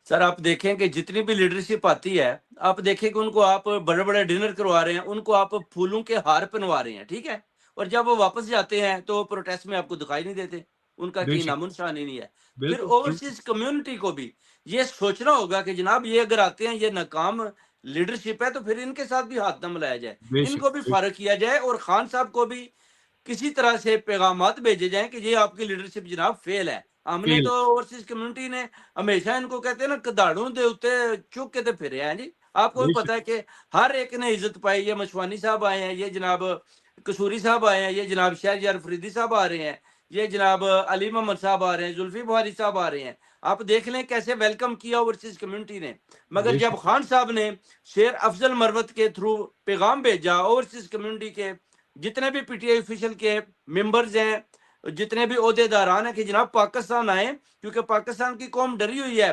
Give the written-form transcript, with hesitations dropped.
سر آپ دیکھیں کہ جتنی بھی لیڈرشپ آتی ہے، آپ دیکھیں کہ ان کو آپ بڑے بڑے ڈنر کروا رہے ہیں، ان کو آپ پھولوں کے ہار پہنوا رہے ہیں، ٹھیک ہے، اور جب وہ واپس جاتے ہیں تو پروٹیسٹ میں آپ کو دکھائی نہیں دیتے، ان کا بے کہیں شک، نام و نشان ہی نہیں ہے۔ پھر بالکل بالکل، اوورسیز کمیونٹی کو بھی یہ سوچنا ہوگا کہ جناب یہ اگر آتے ہیں، یہ ناکام لیڈرشپ ہے، تو پھر ان کے ساتھ بھی ہاتھ نہ ملایا جائے، بے ان شک، کو بھی بے شک، فارغ کیا جائے، اور خان صاحب کو بھی کسی طرح سے پیغامات بھیجے جائیں کہ یہ آپ کی لیڈرشپ جناب فیل ہے۔ ہم نے فیل تو اوورسیز کمیونٹی نے ہمیشہ ان کو کہتے ہیں نا کداڑوں دے اتے چک کے تے پھرے ہیں جی۔ آپ کو بے بھی شک، پتا ہے کہ ہر ایک نے عزت پائی، یہ مشوانی صاحب آئے ہیں، یہ جناب قصوری صاحب آئے ہیں، یہ جناب شہریار فریدی صاحب آ رہے ہیں، یہ جناب علی محمد صاحب آ رہے ہیں، زلفی بخاری صاحب آ رہے ہیں۔ آپ دیکھ لیں کیسے ویلکم کیا اوورسیز کمیونٹی نے، مگر بے جب شک، خان صاحب نے شیر افضل مروت کے تھرو پیغام بھیجا اوورسیز کمیونٹی کے جتنے بھی پی ٹی آئی آفیشل کے ممبرز ہیں، جتنے بھی عہدے داران ہیں کہ جناب پاکستان آئیں، کیونکہ پاکستان کی قوم ڈری ہوئی ہے۔